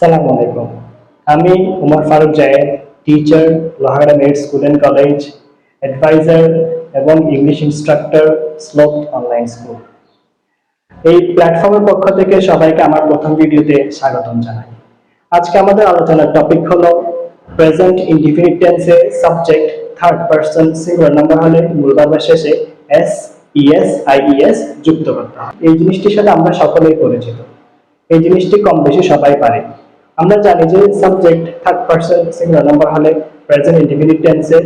সালামু আলাইকুম। আমি Umar Faruk Zayed, teacher, Lohagara merit school and college, adviser এবং English instructor, Slope online school. এই প্ল্যাটফর্মের পক্ষ থেকে সবাইকে আমার প্রথম ভিডিওতে স্বাগতম জানাই। আজকে আমাদের আলোচনার টপিক হলো প্রেজেন্ট ইনডিফিনিট টেন্সে subject third person singular number হলে মূল ভার্বের শেষে এস, ইএস, আইইএস যুক্ত করতে হয়। এই জিনিসটির সাথে আমরা সকলেই পরিচিত। এই জিনিসটি কম বেশি সবাই পারে। আমরা জানি যে subject third person singular number হলে প্রেজেন্ট ইনডিফিনিট টেন্সে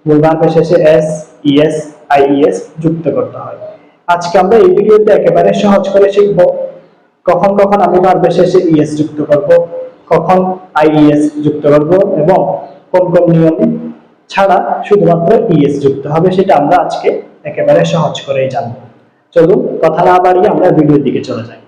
মূল ভার্বের শেষে এস, ইএস, আইইএস যুক্ত করতে হয়। আজকে আমরা এই ভিডিওতে একেবারে সহজ করে শিখব কখন কখন আমি ভার্বের শেষে ইএস যুক্ত করব, কখন আইইএস যুক্ত করব এবং কোন কোন নিয়ম ছাড়া শুধুমাত্র ইএস যুক্ত হবে সেটা আমরা আজকে একেবারে সহজ করেই জানব। চলুন কথা না বাড়িয়ে আমরা ভিডিওর দিকে চলে যাই।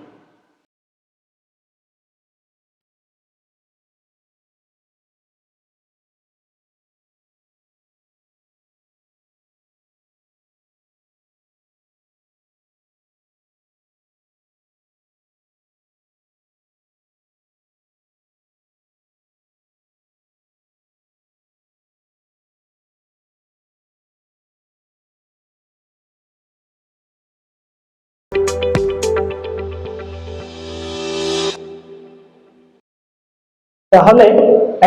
তাহলে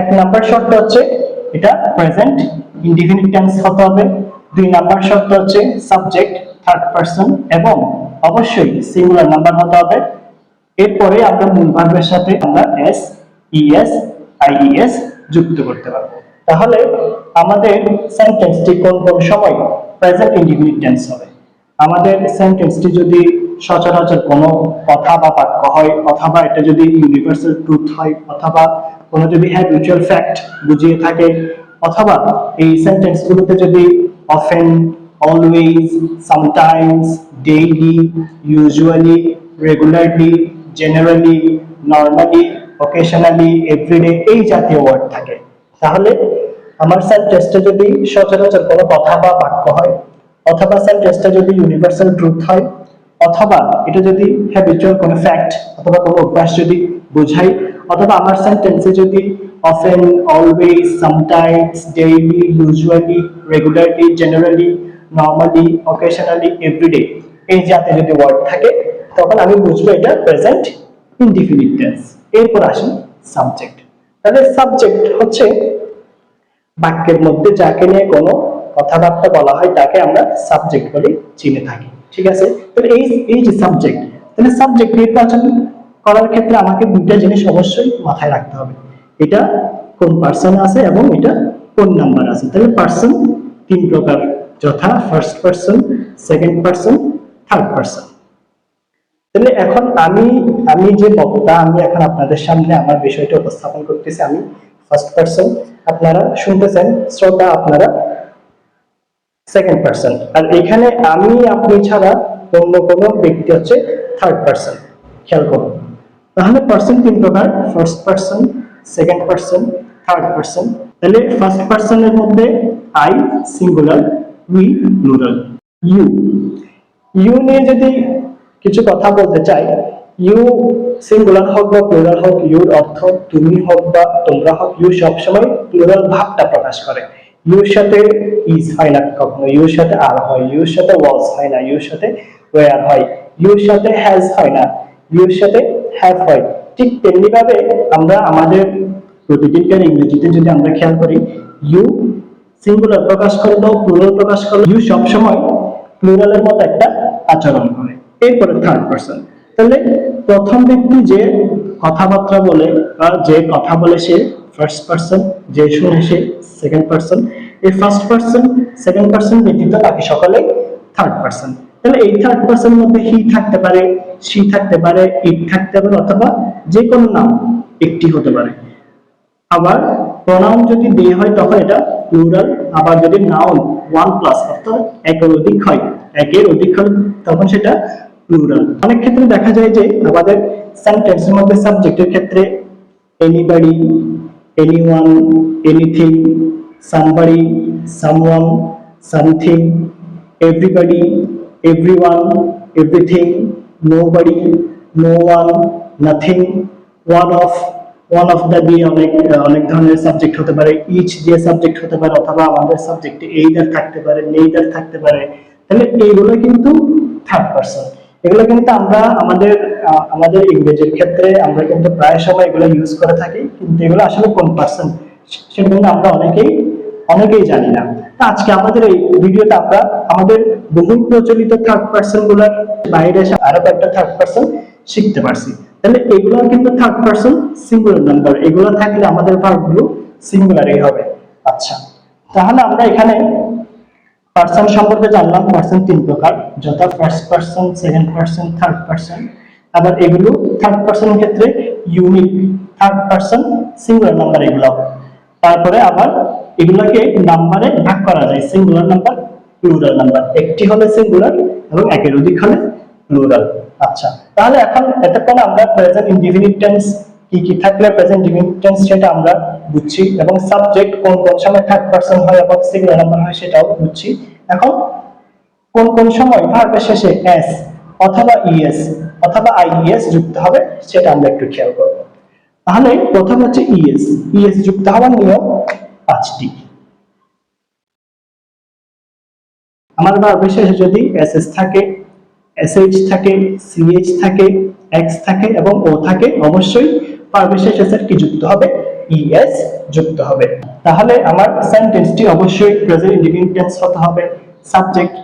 এক নাম্বার শর্ত হচ্ছে এটা প্রেজেন্ট ইনডিফিনিট টেন্স হতে হবে। দুই নাম্বার শর্ত হচ্ছে সাবজেক্ট থার্ড পারসন এবং অবশ্যই সিঙ্গুলার নাম্বার হতে হবে। এরপরে আমরা মূল ভার্বের সাথে আমরা এস, ইএস, আইইএস যুক্ত করতে পারবো। তাহলে আমাদের সেন্টেন্সটি কোন কোন সময় প্রেজেন্ট ইনডিফিনিট টেন্স হবে? আমাদের সেন্টেন্সটি যদি সচরাচর কোনো কথা বা বাক্য হয়, অথবা এটা যদি ইউনিভার্সাল ট্রুথ হয়, অথবা কোনো যদি হ্যাবিচুয়াল ফ্যাক্ট বুঝিয়ে থাকে, অথবা এই সেন্টেন্সগুলোতে যদি often, always, sometimes, daily, usually, regularly, generally, normally, occasionally, everyday এই জাতীয় ওয়ার্ড থাকে, তাহলে আমার সেন্টেন্সটা যদি সচরাচর কোনো কথা বা বাক্য হয়, অথবা সেন্টেন্সটা যদি ইউনিভার্সাল ট্রুথ হয়, অথবা এটা যদি হ্যাবিচুয়াল কোনো ফ্যাক্ট অথবা কোনো অভ্যাস যদি বোঝাই, অথবা আমার সেন্টেন্সে যদি often, always, sometimes, daily, usually, regularly, generally, normally, occasionally, everyday এই জাতীয় যদি ওয়ার্ড থাকে, তখন আমি বুঝবো এটা প্রেজেন্ট ইনডিফিনিট টেন্স। এরপর আসুন সাবজেক্ট। তাহলে সাবজেক্ট হচ্ছে বাক্যের মধ্যে যাকে নিয়ে কোনো কথাবার্তা বলা হয় তাকে আমরা সাবজেক্ট বলে চিনে থাকি, ঠিক আছে? তাহলে এই যে সাবজেক্ট, তাহলে সাবজেক্ট নির্বাচন করার ক্ষেত্রে আমাকে দুইটা জিনিস অবশ্যই মাথায় রাখতে হবে। এটা কোন পার্সন আছে এবং এটা কোন নাম্বার আছে। তাহলে পার্সন তিন প্রকার, যথা first person, second person, third person. তাহলে এখন আমি যে বক্তা, আমি এখন আপনাদের সামনে আমার বিষয়টা উপস্থাপন করতেছি, আমি ফার্স্ট পার্সন, আপনারা শুনতেছেন শ্রোতা আপনারা সেকেন্ড পার্সন, আর এখানে আমি আপনি ছাড়া অন্য কোনো ব্যক্তি হচ্ছে থার্ড পার্সন। খেয়াল করুন। তাহলে পার্সন তিন প্রকার, first person, second person, third person. তাহলে ফার্স্ট পার্সনের মধ্যে I singular, we plural, you. You নিয়ে যদি কিছু কথা বলতে চাই, ইউ সিঙ্গুলার হোক বা প্লুরাল হোক, ইউর অর্থ তুমি হোক বা তোমরা হোক, ইউ সবসময় প্লুরাল ভাবটা প্রকাশ করে। ইউর সাথে ইজ হয় না কখনো, ইউর সাথে আর হয়, ইউর সাথে ওয়াজ হয় না, ইউর সাথে ওয়্যার হয়, ইউর সাথে হ্যাজ হয় না, ইউর সাথে হ্যাভ হয়। ঠিক তেমনি ভাবে আমরা আমাদের প্রতিদিনকার ইংরেজিতে যদি আমরা খেয়াল করি, ইউ সিঙ্গুলার প্রকাশ করলেও প্লুরাল প্রকাশ করলেও ইউ সবসময় প্লুরালের মতো একটা আচরণ করে। এরপরে থার্ড পার্সন। তাহলে প্রথম ব্যক্তি যে কথাবার্তা বলে বা যে কথা বলে সে ফার্স্ট পার্সন, যে শুনে সে সেকেন্ড পার্সন। এই ফার্স্ট পার্সন, সেকেন্ড পার্সন ব্যতীত বাকি সকলে থার্ড পার্সন। তাহলে এই থার্ড পার্সনের মধ্যে হি থাকতে পারে, সি থাকতে পারে, ইট থাকতে পারে, অথবা যে কোনো নাম একটি হতে পারে। আবার প্রনাউন যদি দে হয় তখন এটা প্লুরাল, আবার যদি নাউন ওয়ান প্লাস অর্থাৎ একের অধিক হয়, একের অধিক হয় তখন সেটা প্লুরাল। অনেক ক্ষেত্রে দেখা যায় যে আমাদের সেন্টেন্সের মধ্যে সাবজেক্টের ক্ষেত্রে anybody, anyone, anything, somebody, someone, something, everybody, everyone, everything, nobody, no one, nothing, one of, one of the দিয়ে অনেক অনেক ধরনের সাবজেক্ট হতে পারে, ইচ দিয়ে সাবজেক্ট হতে পারে, অথবা আমাদের সাবজেক্টে এইদার থাকতে পারে, নেইদার থাকতে পারে। তাহলে এইগুলো কিন্তু থার্ড পারসন। এগুলো কিন্তু আমরা আমাদের ইংরেজির ক্ষেত্রে আমরা কিন্তু প্রায় সময় এগুলো ইউজ করে থাকি, কিন্তু এগুলো আসলে কোন পারসন সেটা কিন্তু আমরা অনেকেই জানি না। তো আজকে আমাদের এই ভিডিওতে আমরা আমাদের বহুল প্রচলিত থার্ড পারসন গুলোর বাইরে এসে আরো কয়েকটা থার্ড পারসন শিখতে পারছি। তাহলে এগুলো কিন্তু থার্ড পারসন সিঙ্গুলার নাম্বার, এগুলো থাকলে আমাদের ভার্বগুলো সিঙ্গুলারই হবে। আচ্ছা, তাহলে আমরা এখানে পারসন সম্পর্কে জানলাম। পারসন তিন প্রকার, যথা first person, second person, third person. আবার এগুলো থার্ড পারসনের ক্ষেত্রে unique, third person singular number এগুলো। তারপরে আবার এগুলোকে নাম্বারে ভাগ করা যায়, সিঙ্গুলার নাম্বার, প্লুরাল নাম্বার। একটি হলে সিঙ্গুলার এবং একের অধিক হলে প্লুরাল। আচ্ছা, তাহলে এখন এতক্ষণ আমরা প্রেজেন্ট ইনডিফিনিট টেন্স কি কি থাকলে প্রেজেন্ট ইনডিফিনিট টেন্স সেটা আমরা বুঝছি, এবং সাবজেক্ট কোন কোন সময় থার্ড পারসন হয় এবং সিঙ্গুলার নাম্বার হয় সেটাও বুঝছি। এখন কোন কোন সময় ভার্বের শেষে এস অথবা ইএস অথবা আইইএস যুক্ত হবে সেটা আমরা একটু খেয়াল করব। তাহলে প্রথম হচ্ছে ইএস। ইএস যুক্ত হওয়ার নিয়ম পাঁচটি। আমার ভার্বের শেষে যদি এসএস থাকে, এসএইচ থাকে, সিএইচ থাকে, এক্স থাকে এবং ও থাকে, অবশ্যই ভার্বের শেষে স্যার কি যুক্ত হবে? ইএস যুক্ত হবে। তাহলে আমার সেন্টেন্সটি অবশ্যই প্রেজেন্ট ইনডিফিনিট টেন্স হতে হবে, subject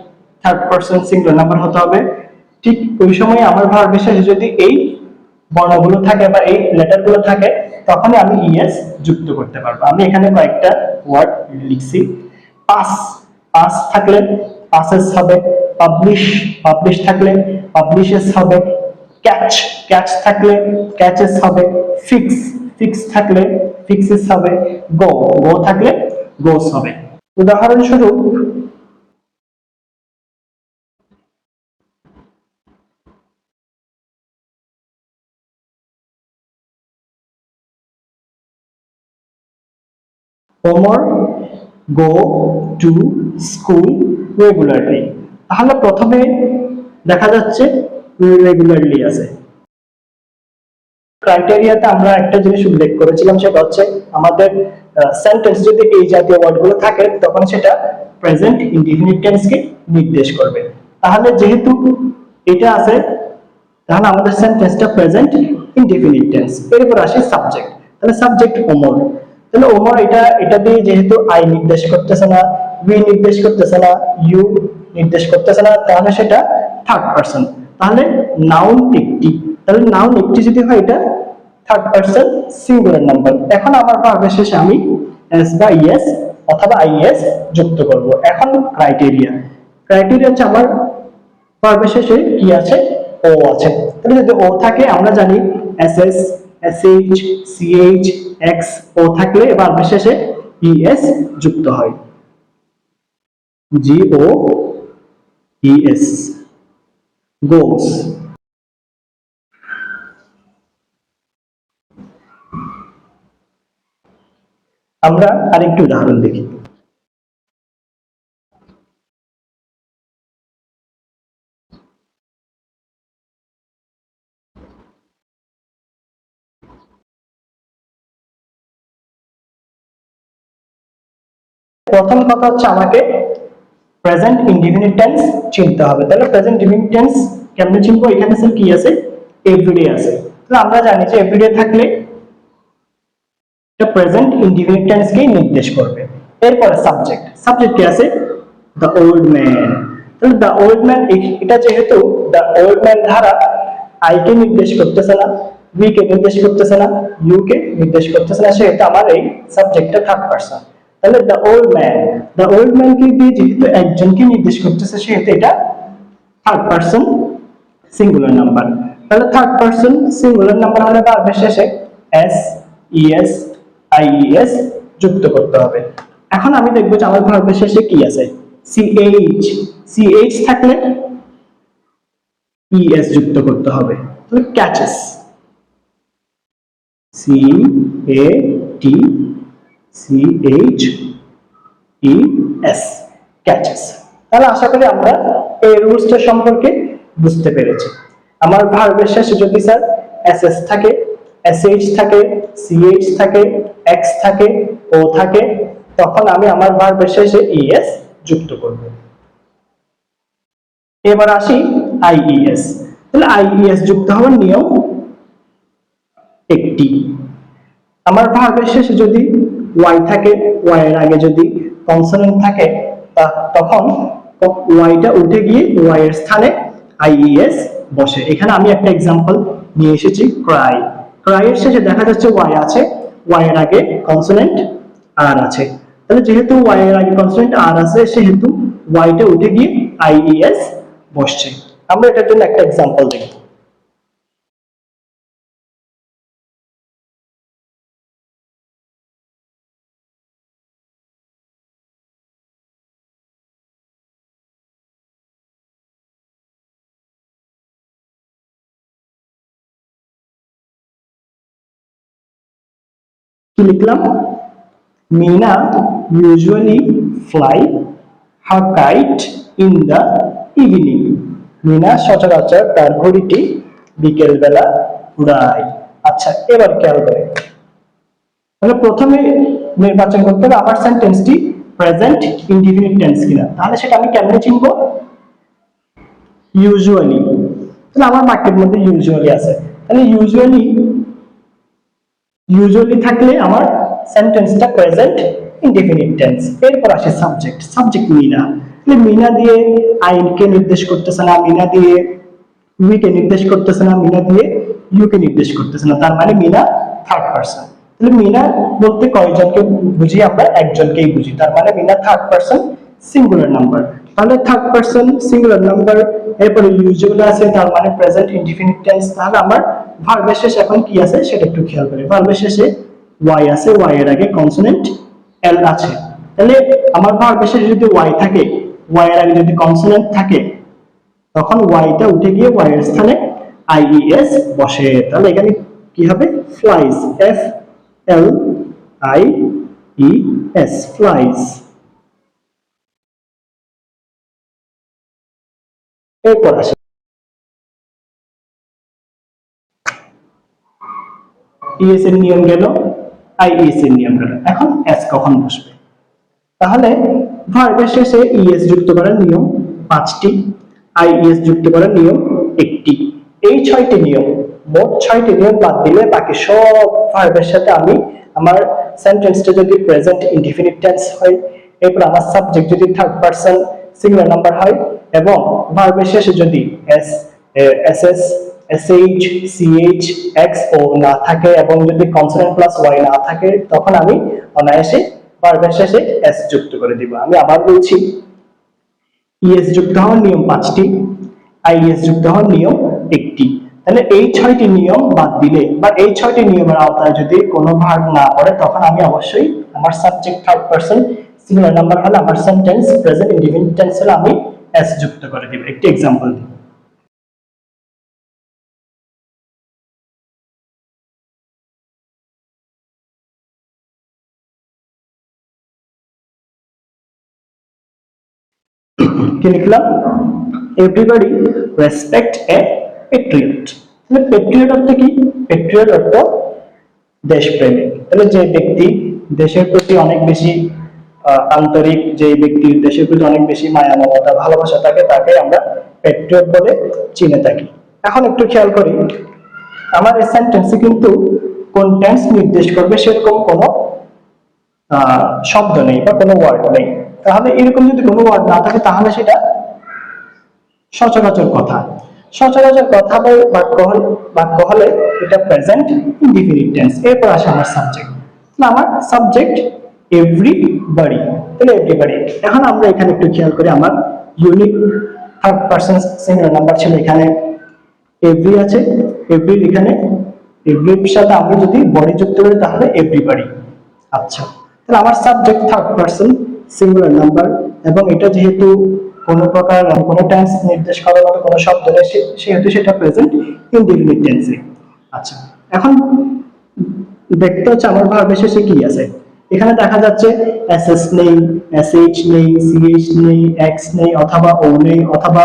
third person singular number হতে হবে। ঠিক ওই সময় আমার ভার্বের শেষে যদি এই বর্ণগুলো থাকে বা এই লেটারগুলো থাকে, তখনই আমি ইএস যুক্ত করতে পারবো। আমি এখানে কয়েকটা ওয়ার্ড লিখছি। পাস, পাস থাকলে পাসেস হবে। পাবলিশ, পাবলিশ থাকলে পাবলিশেস হবে। ক্যাচ, ক্যাচ থাকলে ক্যাচেস হবে। ফিক্স, ফিক্স থাকলে ফিক্সেস হবে। গো, গো থাকলে গোস হবে। উদাহরণস্বরূপ Omar go to school regularly. তাহলে প্রথমে দেখা যাচ্ছে রেগুলারলি আছে। ক্রাইটেরিয়াতে আমরা একটা জিনিস উল্লেখ করেছিলাম, সেটা হচ্ছে আমাদের সেন্টেন্স যদি এই জাতীয় ওয়ার্ডগুলো থাকে তখন সেটা প্রেজেন্ট ইনডিফিনিট টেন্সকে নির্দেশ করবে। তাহলে যেহেতু এটা আছে, তাহলে আমাদের সেন্টেন্সটা প্রেজেন্ট ইনডিফিনিট টেন্স। এরপর আসে সাবজেক্ট। তাহলে সাবজেক্ট ওমর। তাহলে ওমর এটা দিয়ে যেহেতু আই নির্দেশ করতেছে না, উই নির্দেশ করতেছে না, ইউ নির্দেশ করতেছে না, তাহলে সেটা থার্ড পারসন। তাহলে নাউন একটি, তাহলে নাউন একটি যদি হয় এটা থার্ড পারসন সিঙ্গুলার নাম্বার। এখন আমার ভার্বের শেষে আমি এস বা ইএস অথবা আইএস যুক্ত করব। এখন ক্রাইটেরিয়া, ক্রাইটেরিয়া হচ্ছে আমার ভার্বের শেষে কি আছে? ও আছে। তাহলে যদি ও থাকে, আমরা জানি এসএস, এসএইচ, সিএইচ, এক্স, ও থাকলে ভার্বের শেষে ইএস যুক্ত হয়। জিও ইএস, গোস। আমরা আরেকটি উদাহরণ দেখি। প্রথম কথা হচ্ছে আমাকে প্রেজেন্ট ইনডিফিনিট টেন্স চিনতে হবে। তাহলে প্রেজেন্ট ইনডিফিনিট টেন্স কেমনে চিনবো? এখানে স্যার কি আছে? এভরিডে আছে। তাহলে আমরা জানি যে এভরিডে থাকলে এটা প্রেজেন্ট ইনডিফিনিট টেন্সকেই নির্দেশ করবে। এরপরে সাবজেক্ট, সাবজেক্ট কি আছে? The old man. তাহলে দ্য ওল্ড ম্যান, এটা যেহেতু দ্য ওল্ড ম্যান ধারা আই কে নির্দেশ করতেছে না, উই কে নির্দেশ করতেছে না, ইউ কে নির্দেশ করতেছে না, সেহেতু আমার এই সাবজেক্টটা থার্ড পারসন। তাহলে the old man, the old man কে দিয়ে যেহেতু একজনকে নির্দেশ করতেছে, সেহেতু এটা থার্ড পারসন সিঙ্গুলার নাম্বার। তাহলে থার্ড পারসন সিঙ্গুলার নাম্বার হলে ভার্বের শেষে এস, ইএস, আইইএস যুক্ত করতে হবে। এখন আমি দেখবো যে আমার ভার্বের শেষে কি আছে? সিএইচ, সিএইচ থাকলে ইএস যুক্ত করতে হবে। তাহলে catches, C A T C H E S, catches. তাহলে আশা করি আমরা এই রুলসটা সম্পর্কে বুঝতে পেরেছি। আমার ভার্বের শেষে যদি স্যার এসএস থাকে, এসএইচ থাকে, ch থাকে, x থাকে, o থাকে, তখন আমি আমার ভার্বের শেষে es যুক্ত করব। এবার আসি ies। তাহলে ies যুক্ত হওয়ার নিয়ম একটি। আমার ভার্বের শেষে যদি y থাকে, y এর আগে যদি কনসোনেন্ট থাকে, তখন y টা উঠে গিয়ে y এর স্থানে ies বসে। এখানে আমি একটা एग्जांपल নিয়ে এসেছি, cry। cry এর শেষে দেখা যাচ্ছে y আছে, y এর আগে কনসোনেন্ট r আছে। তাহলে যেহেতু y এর আগে কনসোনেন্ট r আছে, সেহেতু y টা উঠে গিয়ে ies বসছে। আমরা এটার জন্য একটা एग्जांपल দেখব। কি লিখলাম? Mina usually fly her kite in the evening। Mina সচরাচর তার ঘড়িটি বিকেল বেলা উড়ায়। আচ্ছা, এবার খেয়াল করে, তাহলে প্রথমে নির্বাচন করতে হবে আমার সেন্টেন্সটি প্রেজেন্ট ইনডিফিনিট টেন্স কিনা। তাহলে সেটা আমি কেমনে চিনব? ইউজুয়ালি। তাহলে আমার বাক্যের মধ্যে ইউজুয়ালি আছে, তাহলে ইউজুয়ালি থাকলে আমার সেন্টেন্সটা প্রেজেন্ট ইনডিফিনিট টেন্স। এরপর আসে সাবজেক্ট। সাবজেক্ট মিনা। তাহলে মিনা দিয়ে আই কে নির্দেশ করতেছে না, মিনা দিয়ে উই কে নির্দেশ করতেছে না, মিনা দিয়ে ইউ কে নির্দেশ করতেছে না, তার মানে মিনা থার্ড পারসন। তাহলে মিনা বলতে কয়জনকে বুঝি? আমরা একজনকেই বুঝি, তার মানে Mina third person singular number. তাহলে থার্ড পারসন সিঙ্গুলার নাম্বার, এরপরে ইউজুয়ালি আছে, তার মানে প্রেজেন্ট ইনডিফিনিট টেন্স। তাহলে আমার ভার্বের শেষে এখন কি আছে সেটা একটু খেয়াল করি। ভার্বের শেষে y আছে, y এর আগে কনসোনেন্ট l আছে। তাহলে আমার ভার্বের শেষে যদি y থাকে, y এর আগে যদি কনসোনেন্ট থাকে, তখন y টা উঠে গিয়ে y এর স্থানে ies বসে। তাহলে এখানে কি হবে? Flies, f l i e s, flies. এরপর আসে es এর নিয়ম গেল, ies এর নিয়ম গেল। এখন s কখন বসবে? তাহলে ভার্বের শেষে es যুক্ত করার নিয়ম 5টি, ies যুক্ত করার নিয়ম 1টি। এই 6টি নিয়ম, মোট 6টি নিয়ম বাদ দিলে বাকি সব ভার্বের সাথে আমি আমার সেন্টেন্সটা যদি প্রেজেন্ট ইনডিফিনিট টেন্স হয়, এরপর আমার সাবজেক্ট যদি থার্ড পারসন সিঙ্গুলার নাম্বার হয়, এবং ভার্বের শেষে যদি s ss sh ch x o না থাকে, এবং যদি কনসোনেন্ট প্লাস y না থাকে, তখন আমি অনায়াসে ভার্বের শেষে s যুক্ত করে দিব। আমি আবার বলছি, es যুক্ত হওয়ার নিয়ম 5টি, ies যুক্ত হওয়ার নিয়ম 1টি। তাহলে এই 6টি নিয়ম বাদ দিলে, বা এই 6টি নিয়মের আওতায় যদি কোনো ভার্ব না পড়ে, তখন আমি অবশ্যই আমার subject third person singular number হলে, আমার সেন্টেন্স প্রেজেন্ট ইনডিফিনিট টেন্স হলে আমি s যুক্ত করে দিব। একটি एग्जांपल দিই। কি লিখলাম? এভরিবডি রেসপেক্ট এ পেট্রিয়ট। তাহলে পেট্রিয়ট অর্থ কি? পেট্রিয়ট অর্থ দেশপ্রেমিক। তাহলে যে ব্যক্তি দেশের প্রতি অনেক বেশি আন্তরিক, যে ব্যক্তির দেশের প্রতি অনেক বেশি মায়া মমতা ভালোবাসা থাকে, তাকে আমরা পেট্রিয়ট বলে চিনে থাকি। এখন একটু খেয়াল করি, আমার এই সেন্টেন্সে কিন্তু কোন টেন্স নির্দেশ করবে সেরকম কোনো শব্দ নেই বা কোনো ওয়ার্ড নেই। তাহলে এরকম যদি কোনো ওয়ার্ড না থাকে, তাহলে সেটা সচরাচর কথা। সচরাচর কথা বা বাক্য হলে এটা প্রেজেন্ট ইনডিফিনিট টেন্স। এরপর আসে আমার সাবজেক্ট। আমার সাবজেক্ট এভরিবডি। তাহলে এভরিবডি। এখন আমরা এখানে একটু খেয়াল করি, আমার unique third person singular number ছিল, এখানে এভরি আছে, এভরি এখানে এভরির সাথে আমি যদি বডি যুক্ত করি, তাহলে এভরিবডি। আচ্ছা, তাহলে আমার subject third person singular number, এবং এটা যেহেতু কোনো প্রকার কোনো টেন্স নির্দেশ করার মতো কোনো শব্দ নেই, সেহেতু সেটা প্রেজেন্ট ইনডিফিনিট টেন্সে। আচ্ছা, এখন দেখতে হচ্ছে আমার ভার্বের শেষে কি আছে। এখানে দেখা যাচ্ছে ss নেই, sh নেই, ch নেই, x নেই, অথবা o নেই, অথবা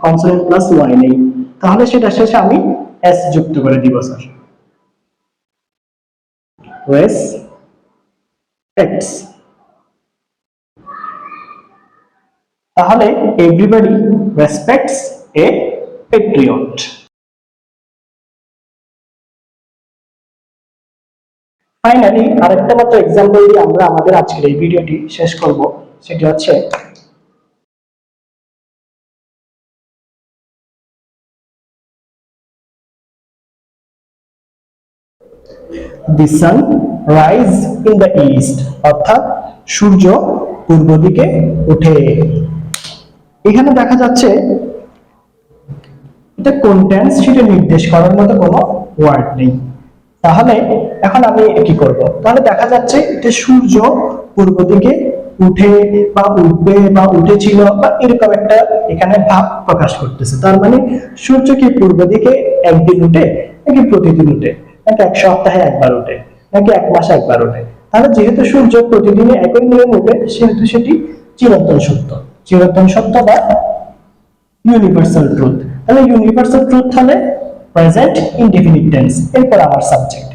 কনসোনেন্ট প্লাস y নেই। তাহলে সেটা শেষে আমি s যুক্ত করে দিব স্যার। রেসপেক্টস। তাহলে এভরিবডি রেসপেক্টস এ পেট্রিয়ট। ফাইনালি আরেকটা মাত্র এক্সাম্পল দিয়ে আমরা আমাদের আজকের এই ভিডিওটি শেষ করব। সেটি হচ্ছে the sun rise in the east, অর্থাৎ সূর্য পূর্ব দিকে ওঠে। এখানে দেখা যাচ্ছে এটা কোন টেন্স সেটা নির্দেশ করার মতো কোনো ওয়ার্ড নেই। তাহলে এখন আমি কি করব? তাহলে দেখা যাচ্ছে এটা সূর্য পূর্ব দিকে উঠে বা উঠবে বা উঠেছিল বা এরকম একটা এখানে ভাব প্রকাশ করতেছে। তার মানে সূর্য কি পূর্ব দিকে একদিন উঠে নাকি প্রতিদিন উঠে, নাকি এক সপ্তাহে একবার উঠে, নাকি এক মাসে একবার উঠে? তাহলে যেহেতু সূর্য প্রতিদিনই একই নিয়মে উঠে সেহেতু সেটি চিরন্তন সত্য। চিরন্তন সত্য বা ইউনিভার্সাল ট্রুথ। তাহলে ইউনিভার্সাল ট্রুথ হলে প্রেজেন্ট ইনডিফিনিট টেন্স। এরপর আমার সাবজেক্ট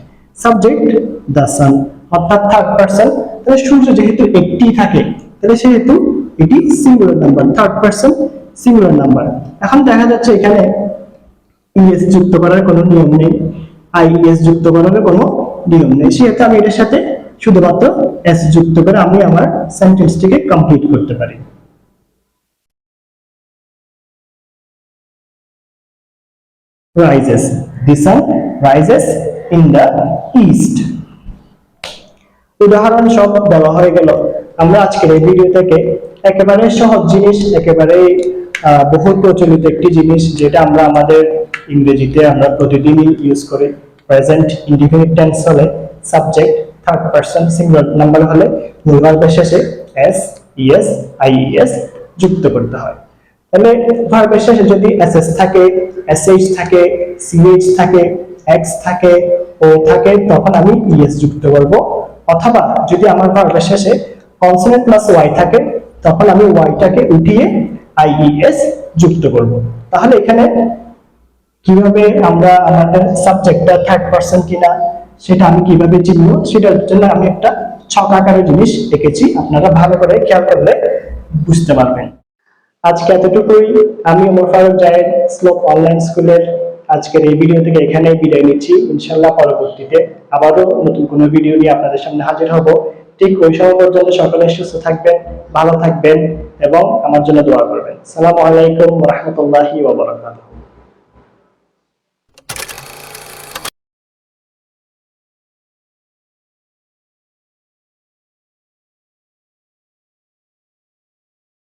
দ্য সান, অর্থাৎ থার্ড পারসন। তাহলে সূর্য যেহেতু একটি থাকে তাহলে সেহেতু এটি singular number, third person singular number. এখন দেখা যাচ্ছে এখানে ইএস যুক্ত করার কোনো নিয়ম নেই, আইএস যুক্ত করার কোনো নিয়ম নেই, সেহেতু আমি এটার সাথে শুধুমাত্র এস যুক্ত করে আমি আমার সেন্টেন্সটিকে কমপ্লিট করতে পারি। rises, the sun rises in the east। উদাহরণ সব দেওয়া হয়ে গেল। আমরা আজকের এই ভিডিও থেকে একেবারে সহজ জিনিস, একেবারে বহুল প্রচলিত একটি জিনিস যেটা আমরা আমাদের ইংরেজিতে আমরা প্রতিদিনই ইউজ করি। প্রেজেন্ট ইনডিফিনিট টেন্স হলে subject third person singular number হলে মূল ভার্বের শেষে এস, ইএস, আইইএস যুক্ত করতে হয়। তাহলে ভার্বের শেষে যদি এসএস থাকে, এসএইচ থাকে, সিএইচ থাকে, এক্স থাকে, ও থাকে, তখন আমি ইএস যুক্ত করব। অথবা যদি আমার ভার্বের শেষে কনসোনেন্ট প্লাস ওয়াই থাকে তখন আমি ওয়াইটাকে উঠিয়ে আইইএস যুক্ত করব। তাহলে এখানে কিভাবে আমরা আমাদের সাবজেক্টটা থার্ড পারসন কিনা সেটা আমি কিভাবে চিনব সেটার জন্য আমি একটা ছক আকারের জিনিস এঁকেছি, আপনারা ভালো করে খেয়াল করলে বুঝতে পারবেন। আজকে এতটুকুই। আমি ওমর ফারুক জায়েদ, স্লোপ অনলাইন স্কুলের আজকের এই ভিডিও থেকে এখানেই বিদায় নিচ্ছি। ইনশাআল্লাহ পরবর্তীতে আবারও নতুন কোনো ভিডিও নিয়ে আপনাদের সামনে হাজির হব। ঠিক ওই সময় পর্যন্ত সকলে সুস্থ থাকবেন, ভালো থাকবেন এবং আমার জন্য দোয়া করবেন। আসসালামু আলাইকুম ওয়া রাহমাতুল্লাহি ওয়া বারাকাতুহু।